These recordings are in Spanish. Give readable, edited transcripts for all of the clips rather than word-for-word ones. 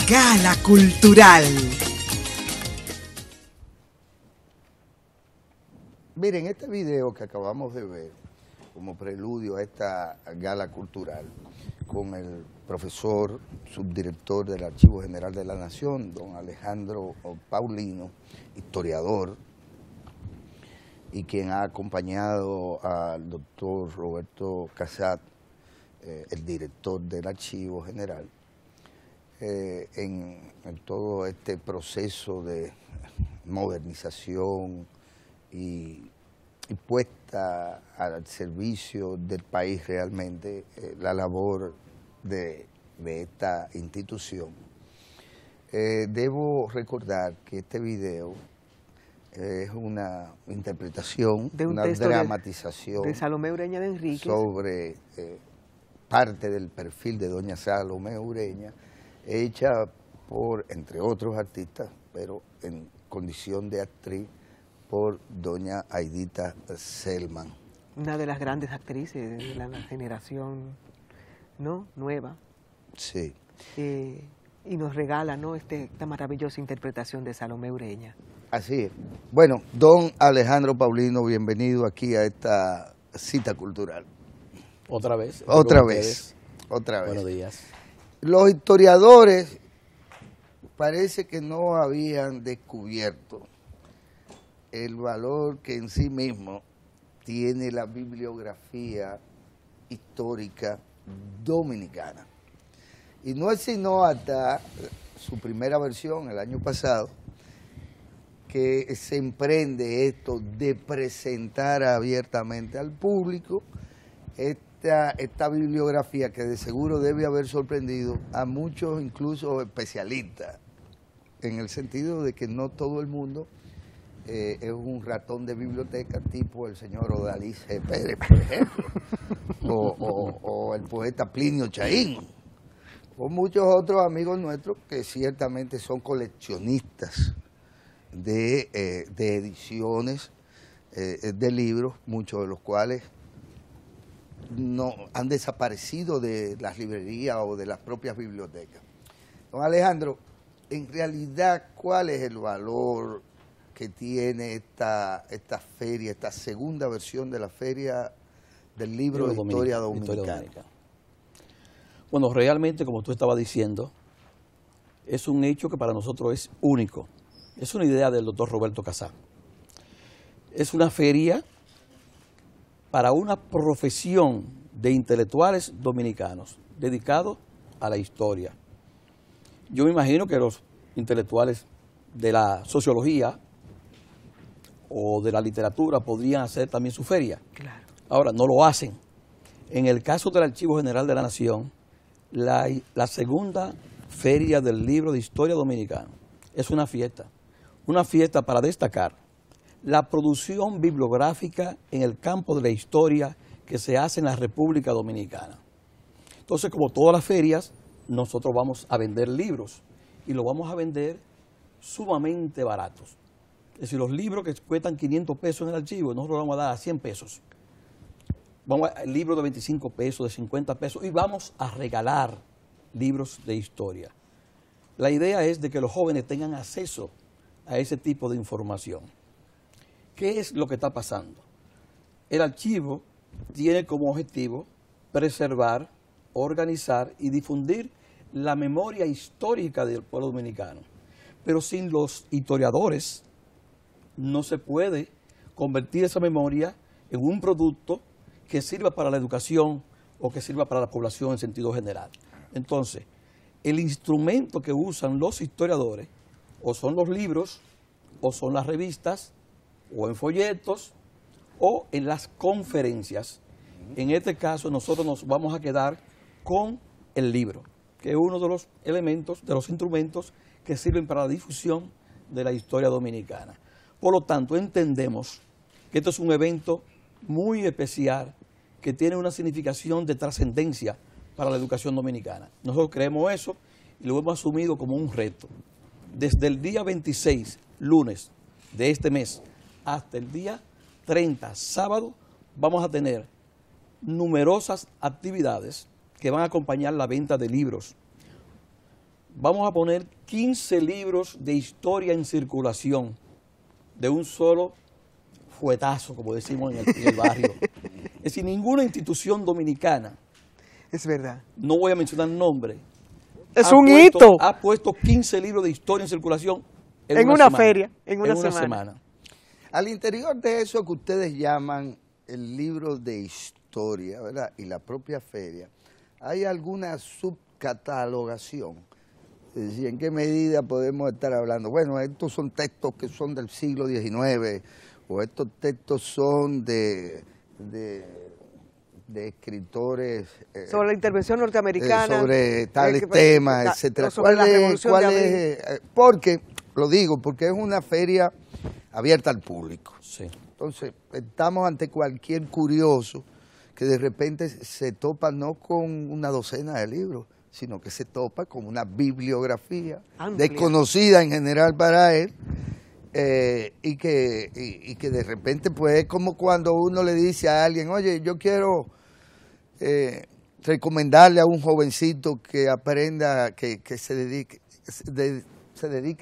Gala Cultural. Miren, este video que acabamos de ver como preludio a esta gala cultural con el profesor subdirector del Archivo General de la Nación, don Alejandro Paulino, historiador, y quien ha acompañado al doctor Roberto Casat, el director del Archivo General, en todo este proceso de modernización y puesta al servicio del país realmente la labor de esta institución. Debo recordar que este video es una interpretación, de un una texto dramatización de Salomé Ureña de Enríquez sobre parte del perfil de doña Salomé Ureña, hecha por, entre otros artistas, pero en condición de actriz, por doña Aidita Selman. Una de las grandes actrices de la generación, ¿no?, nueva. Sí. Y nos regala, ¿no?, esta maravillosa interpretación de Salomé Ureña. Así es. Bueno, don Alejandro Paulino, bienvenido aquí a esta cita cultural. Otra vez. Otra vez. Buenos días. Los historiadores parece que no habían descubierto el valor que en sí mismo tiene la bibliografía histórica dominicana. Y no es sino hasta su primera versión, el año pasado, que se emprende esto de presentar abiertamente al público esta bibliografía que de seguro debe haber sorprendido a muchos, incluso especialistas, en el sentido de que no todo el mundo es un ratón de biblioteca tipo el señor Odalis G. Pérez, por ejemplo, o el poeta Plinio Chaín, o muchos otros amigos nuestros que ciertamente son coleccionistas de ediciones de libros, muchos de los cuales no han desaparecido de las librerías o de las propias bibliotecas. Don Alejandro, en realidad, ¿cuál es el valor que tiene esta feria, esta segunda versión de la Feria del Libro de Historia Dominicana? Bueno, realmente, como tú estabas diciendo, es un hecho que para nosotros es único. Es una idea del doctor Roberto Casat. Es una feria para una profesión de intelectuales dominicanos dedicados a la historia. Yo me imagino que los intelectuales de la sociología o de la literatura podrían hacer también su feria. Claro. Ahora, no lo hacen. En el caso del Archivo General de la Nación, la segunda Feria del Libro de Historia Dominicana es una fiesta para destacar la producción bibliográfica en el campo de la historia que se hace en la República Dominicana. Entonces, como todas las ferias, nosotros vamos a vender libros y los vamos a vender sumamente baratos. Es decir, los libros que cuestan 500 pesos en el archivo, nosotros los vamos a dar a 100 pesos. Vamos a libros de 25 pesos, de 50 pesos, y vamos a regalar libros de historia. La idea es de que los jóvenes tengan acceso a ese tipo de información. ¿Qué es lo que está pasando? El archivo tiene como objetivo preservar, organizar y difundir la memoria histórica del pueblo dominicano. Pero sin los historiadores no se puede convertir esa memoria en un producto que sirva para la educación o que sirva para la población en sentido general. Entonces, el instrumento que usan los historiadores o son los libros, o son las revistas, o en folletos, o en las conferencias. En este caso, nosotros nos vamos a quedar con el libro, que es uno de los elementos, de los instrumentos que sirven para la difusión de la historia dominicana. Por lo tanto, entendemos que esto es un evento muy especial que tiene una significación de trascendencia para la educación dominicana. Nosotros creemos eso y lo hemos asumido como un reto. Desde el día 26, lunes de este mes, hasta el día 30, sábado, vamos a tener numerosas actividades que van a acompañar la venta de libros. Vamos a poner 15 libros de historia en circulación, de un solo fuetazo, como decimos en el barrio. Es decir, ninguna institución dominicana, Es verdad. no voy a mencionar nombre, Es un hito. ha puesto 15 libros de historia en circulación En una semana, feria, en una semana. Al interior de eso que ustedes llaman el libro de historia, ¿verdad? Y la propia feria, ¿hay alguna subcatalogación? Es decir, ¿en qué medida podemos estar hablando? Bueno, estos son textos que son del siglo XIX, o estos textos son de escritores Sobre la intervención norteamericana. sobre tales temas, etcétera. Sobre la Revolución de Abril. Porque, lo digo, porque es una feria abierta al público. Sí. Entonces, estamos ante cualquier curioso que de repente se topa no con una docena de libros, sino que se topa con una bibliografía Amplia, desconocida en general para él, y que de repente pues es como cuando uno le dice a alguien, oye, yo quiero recomendarle a un jovencito que aprenda, que se dedique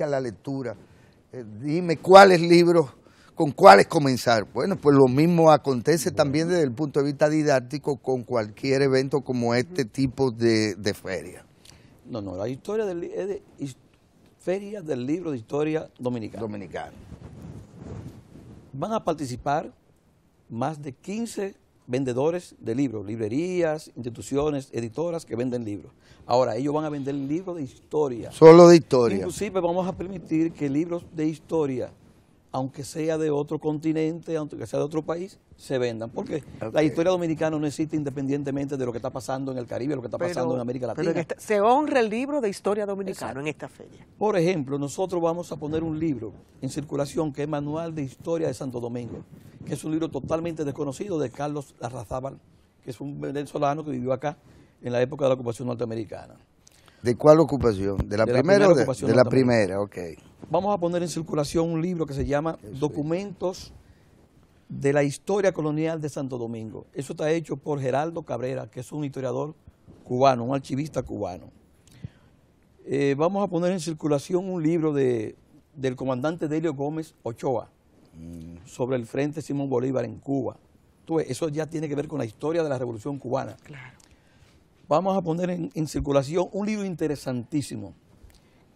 a la lectura, dime cuáles libros, con cuáles comenzar. Bueno, pues lo mismo acontece también desde el punto de vista didáctico con cualquier evento como este tipo de feria. No, la historia es de Feria del Libro de Historia Dominicana. Van a participar más de 15 vendedores de libros, librerías, instituciones, editoras que venden libros. Ahora, ellos van a vender libros de historia. Solo de historia. Inclusive vamos a permitir que libros de historia, aunque sea de otro continente, aunque sea de otro país, se vendan. Porque la historia dominicana no existe independientemente de lo que está pasando en el Caribe, lo que está pasando en América Latina. Pero se honra el libro de historia dominicano. Exacto. En esta feria. Por ejemplo, nosotros vamos a poner un libro en circulación que es Manual de Historia de Santo Domingo, que es un libro totalmente desconocido de Carlos Larrazábal, que es un venezolano que vivió acá en la época de la ocupación norteamericana. ¿De cuál ocupación? ¿De la primera o de la primera? Ok. Vamos a poner en circulación un libro que se llama Documentos de la Historia Colonial de Santo Domingo. Eso está hecho por Geraldo Cabrera, que es un historiador cubano, un archivista cubano. Vamos a poner en circulación un libro del comandante Delio Gómez Ochoa sobre el Frente Simón Bolívar en Cuba. Eso ya tiene que ver con la historia de la Revolución Cubana. Claro. Vamos a poner en circulación un libro interesantísimo,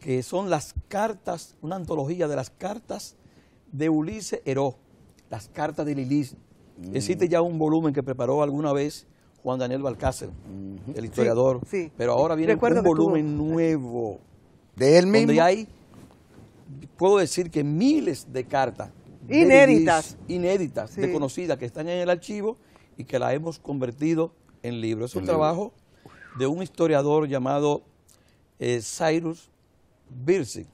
que son las cartas, una antología de las cartas de Ulises Heró, las cartas de Lilis. Existe ya un volumen que preparó alguna vez Juan Daniel Balcácer, el historiador, sí. Pero ahora viene un volumen nuevo. ¿De él mismo? Donde hay, puedo decir que miles de cartas. Inéditas. Inéditas, Sí. desconocidas, que están en el archivo y que las hemos convertido en libros. Es un trabajo de un historiador llamado Cyrus Birsi.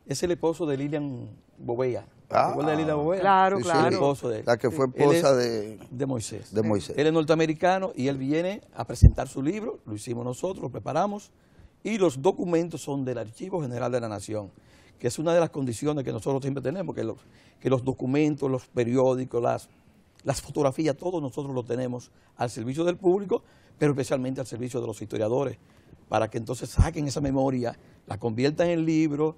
Es el esposo de Lilian Bovea. ¿Te acuerdas de Lilian Bovea? Claro, Sí, sí, claro. El esposo de él. La que fue Él esposa es de Moisés. de Moisés. Él es norteamericano y él viene a presentar su libro, lo hicimos nosotros, lo preparamos, y los documentos son del Archivo General de la Nación, que es una de las condiciones que nosotros siempre tenemos, que los documentos, los periódicos, las fotografías, todos nosotros lo tenemos al servicio del público, pero especialmente al servicio de los historiadores, para que entonces saquen esa memoria, la conviertan en libro,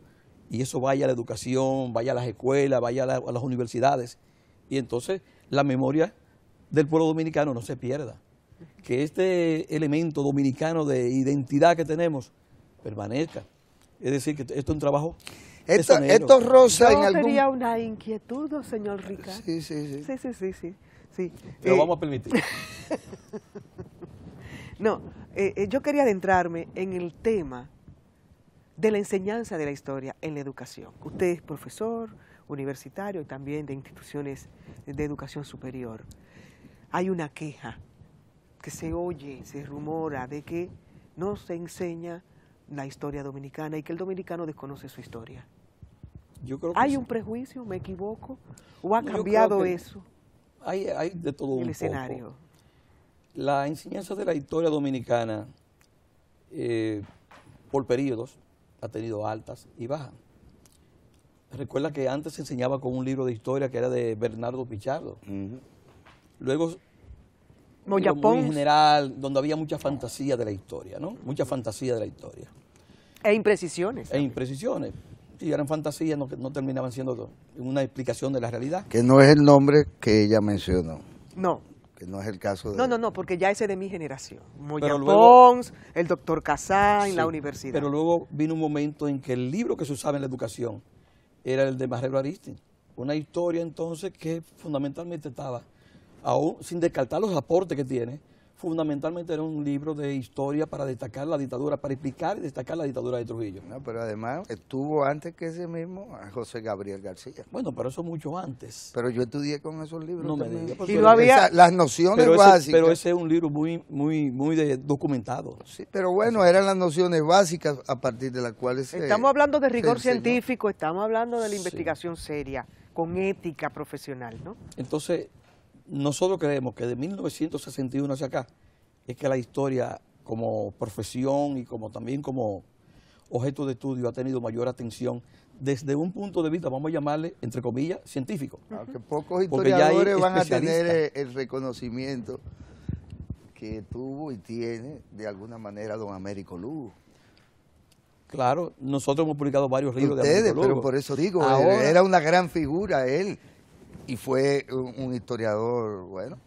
y eso vaya a la educación, vaya a las escuelas, vaya a las universidades, y entonces la memoria del pueblo dominicano no se pierda, que este elemento dominicano de identidad que tenemos permanezca. Es decir, que esto es un trabajo tesonero. Esto rosa en Yo algún... tenía una inquietud, señor Ricardo. Sí. Sí. Lo vamos a permitir. No, yo quería adentrarme en el tema de la enseñanza de la historia en la educación. Usted es profesor universitario y también de instituciones de educación superior. Hay una queja que se oye, se rumora de que no se enseña la historia dominicana y que el dominicano desconoce su historia. Yo creo que ¿Hay sí. un prejuicio, me equivoco? ¿O ha No, yo cambiado creo que eso Hay de todo un el poco. escenario? La enseñanza de la historia dominicana, por periodos, ha tenido altas y bajas. Recuerda que antes se enseñaba con un libro de historia que era de Bernardo Pichardo. Luego Moya muy Pons. general, donde había mucha fantasía de la historia, ¿no? Mucha fantasía de la historia. E imprecisiones. E imprecisiones. Si eran fantasías, no terminaban siendo una explicación de la realidad. Que no es el nombre que ella mencionó, No. que no es el caso de... No, porque ya ese es de mi generación. Moya Pero luego- Pons, el doctor Casá en Sí, la universidad. Pero luego vino un momento en que el libro que se usaba en la educación era el de Marrero Aristin. Una historia entonces que fundamentalmente estaba, aún sin descartar los aportes que tiene, fundamentalmente era un libro de historia para destacar la dictadura, para explicar y destacar la dictadura de Trujillo. No, pero además estuvo antes que ese mismo a José Gabriel García. Bueno, pero eso mucho antes. Pero yo estudié con esos libros No me también. diga, Y no había- Las nociones Pero básicas. ese es un libro muy documentado. Sí, pero bueno, eran las nociones básicas a partir de las cuales Estamos hablando de rigor se enseñó. científico, estamos hablando de la Sí. investigación seria, con ética profesional, ¿no? Entonces, nosotros creemos que de 1961 hacia acá es que la historia como profesión y como también como objeto de estudio ha tenido mayor atención desde un punto de vista, vamos a llamarle, entre comillas, científico. Aunque pocos Porque ya hay historiadores van a tener especialistas. el reconocimiento que tuvo y tiene de alguna manera don Américo Lugo. Claro, nosotros hemos publicado varios libros de Ustedes, Américo pero Lugo. por eso digo, Ahora- era una gran figura él y fue un historiador, bueno,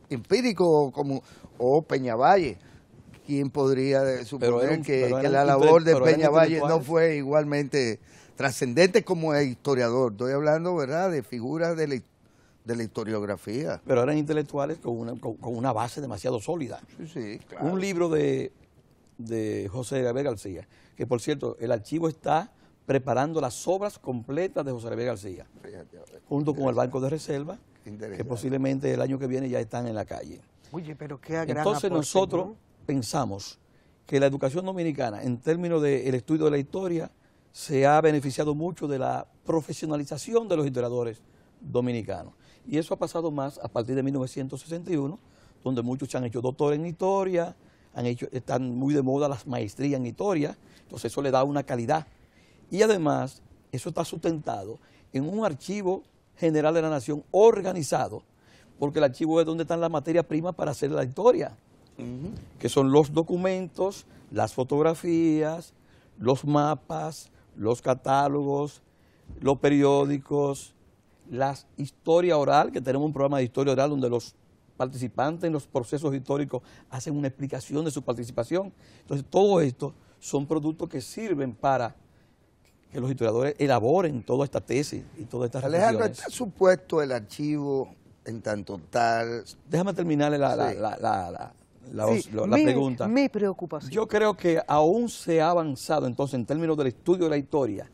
empírico como o Peñavalle. ¿Quién podría suponer era un- que pero era la un labor de pero eran Peñavalle no intelectuales. fue igualmente trascendente como el historiador? Estoy hablando, ¿verdad?, de figuras de la historiografía. Pero eran intelectuales con una base demasiado sólida. Sí, sí, claro. Un libro de José Gabriel García, que por cierto, el archivo está preparando las obras completas de José Gabriel García, Fíjate, a ver, junto con el Banco de Reserva, que interesante. posiblemente el año que viene ya están en la calle. Oye, pero qué gran Entonces aporte, nosotros ¿no? pensamos que la educación dominicana, en términos del estudio de la historia, se ha beneficiado mucho de la profesionalización de los historiadores dominicanos. Y eso ha pasado más a partir de 1961, donde muchos se han hecho doctores en historia, están muy de moda las maestrías en historia, entonces eso le da una calidad. Y además, eso está sustentado en un archivo general de la nación organizado, porque el archivo es donde están las materias primas para hacer la historia, que son los documentos, las fotografías, los mapas, los catálogos, los periódicos, la historia oral, que tenemos un programa de historia oral donde los participantes en los procesos históricos hacen una explicación de su participación. Entonces, todo esto son productos que sirven para que los historiadores elaboren toda esta tesis y todas estas Alejandro, reflexiones. ¿está supuesto el archivo en tanto tal? Déjame terminarle Sí. Sí, la pregunta. Mi preocupación. Yo creo que aún se ha avanzado, entonces, en términos del estudio de la historia,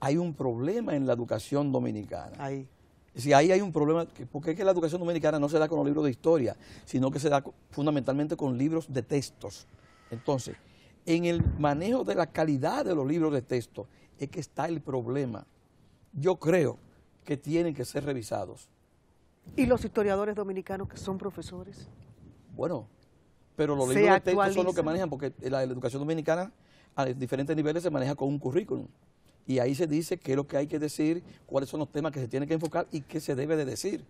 hay un problema en la educación dominicana. Ahí. Es decir, ahí hay un problema, porque es que la educación dominicana no se da con los libros de historia, sino que se da fundamentalmente con libros de textos. Entonces, en el manejo de la calidad de los libros de texto es que está el problema. Yo creo que tienen que ser revisados. ¿Y los historiadores dominicanos que son profesores? Bueno, pero los Se libros de texto son los que actualizan. manejan, porque la educación dominicana a diferentes niveles se maneja con un currículum. Y ahí se dice qué es lo que hay que decir, cuáles son los temas que se tienen que enfocar y qué se debe de decir.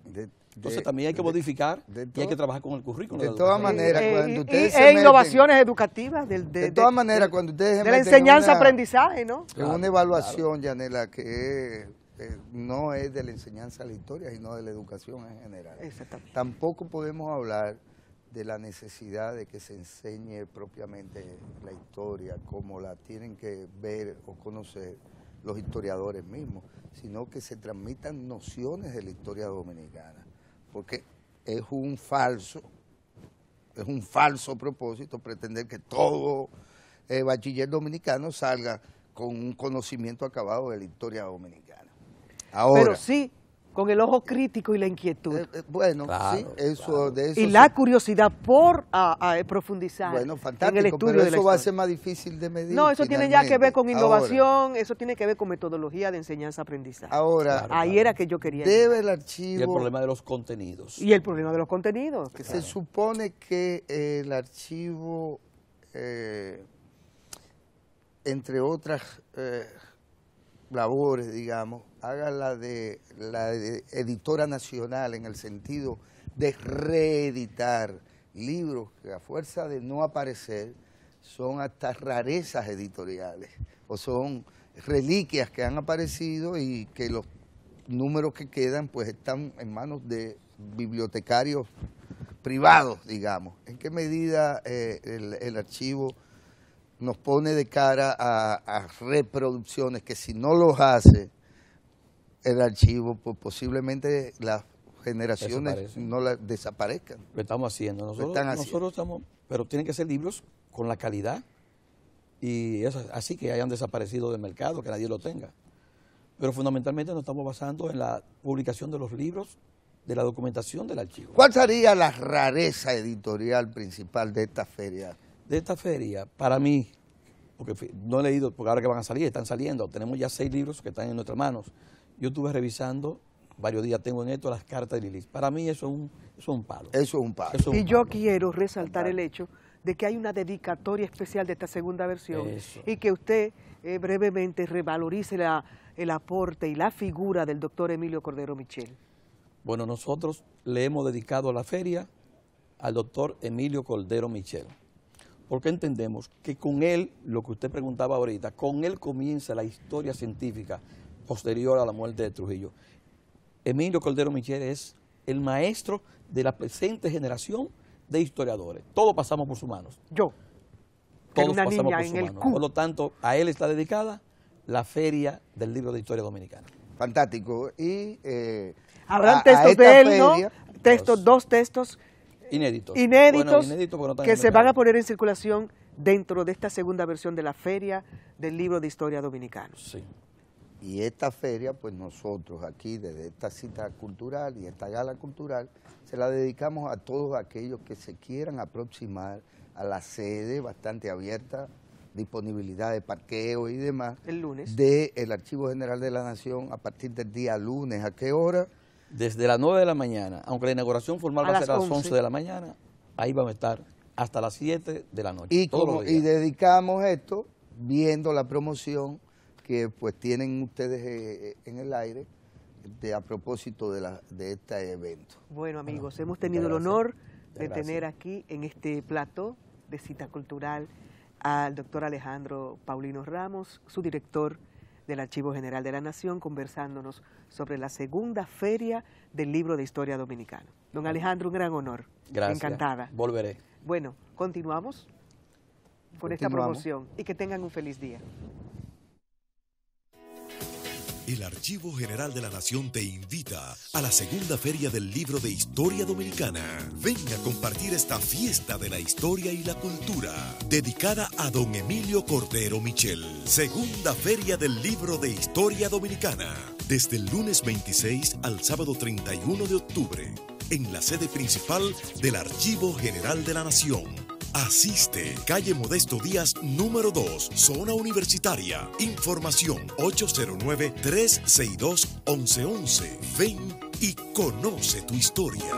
Entonces también hay que modificar y hay que trabajar con el currículum. de la todas educación. maneras, cuando ustedes se e meten- innovaciones educativas de todas maneras, cuando ustedes se de la meten en enseñanza-aprendizaje, ¿no? en una evaluación, Yanela, que no es de la enseñanza a la historia, sino de la educación en general. Exactamente. Tampoco podemos hablar de la necesidad de que se enseñe propiamente la historia como la tienen que ver o conocer los historiadores mismos, sino que se transmitan nociones de la historia dominicana, porque es un falso propósito pretender que todo bachiller dominicano salga con un conocimiento acabado de la historia dominicana. Ahora, Pero sí, con el ojo crítico y la inquietud. bueno, Claro, sí, eso de eso Y sí. la curiosidad por profundizar Bueno, en el fantástico, estudio pero de la eso va a historia. ser más difícil de medir. No, eso tiene ya que ver con finalmente. innovación, eso tiene que ver con metodología de enseñanza-aprendizaje. Ahora, Ahí era que yo quería ir. debe el Y el archivo, problema de los contenidos. Y el problema de los contenidos. que se supone que el archivo, entre otras labores, digamos, haga la de editora nacional en el sentido de reeditar libros que a fuerza de no aparecer son hasta rarezas editoriales o son reliquias que han aparecido y que los números que quedan pues están en manos de bibliotecarios privados, digamos. ¿En qué medida el archivo nos pone de cara a reproducciones que si no los hace el archivo, pues posiblemente las generaciones no desaparezcan? Lo estamos haciendo. Nosotros estamos, pero tienen que ser libros con la calidad y eso, así que hayan desaparecido del mercado, que nadie lo tenga. Pero fundamentalmente nos estamos basando en la publicación de los libros, de la documentación del archivo. ¿Cuál sería la rareza editorial principal de esta feria? De esta feria, para mí, porque no he leído, porque ahora que van a salir, están saliendo, tenemos ya 6 libros que están en nuestras manos. Yo estuve revisando, varios días tengo en esto, las cartas de Lilith. Para mí eso es un palo. Eso es un palo. Y yo quiero resaltar el hecho de que hay una dedicatoria especial de esta segunda versión y que usted brevemente revalorice el aporte y la figura del doctor Emilio Cordero Michel. Bueno, nosotros le hemos dedicado la feria al doctor Emilio Cordero Michel, porque entendemos que con él, lo que usted preguntaba ahorita, con él comienza la historia científica posterior a la muerte de Trujillo. Emilio Cordero Michel es el maestro de la presente generación de historiadores. Todos pasamos por sus manos. Yo, todos una pasamos niña por en sus el manos. CU. Por lo tanto, a él está dedicada la Feria del Libro de Historia Dominicana. Fantástico. Y habrán textos de él, feria, ¿no? Dos textos inéditos, bueno, inéditos porque no que se van a poner en circulación dentro de esta segunda versión de la Feria del Libro de Historia Dominicana. Sí. Y esta feria, pues nosotros aquí, desde esta cita cultural y esta gala cultural, se la dedicamos a todos aquellos que se quieran aproximar a la sede bastante abierta, disponibilidad de parqueo y demás. El lunes. Del Archivo General de la Nación a partir del día lunes. ¿A qué hora? Desde las 9 de la mañana, aunque la inauguración formal va a ser a las 11 de la mañana, ahí vamos a estar hasta las 7 de la noche. Y dedicamos esto viendo la promoción que pues tienen ustedes en el aire a propósito de este evento. Bueno, amigos, hemos tenido el honor de tener aquí en este plató de cita cultural al doctor Alejandro Paulino Ramos, su director del Archivo General de la Nación, conversándonos sobre la segunda feria del Libro de Historia Dominicana. Don Alejandro, un gran honor. Gracias. Encantada. Volveré. Bueno, continuamos con esta promoción y que tengan un feliz día. El Archivo General de la Nación te invita a la segunda Feria del Libro de Historia Dominicana. Venga a compartir esta fiesta de la historia y la cultura, dedicada a don Emilio Cordero Michel. Segunda Feria del Libro de Historia Dominicana, desde el lunes 26 al sábado 31 de octubre, en la sede principal del Archivo General de la Nación. Asiste, calle Modesto Díaz, número 2, zona universitaria. Información 809-362-1111. Ven y conoce tu historia.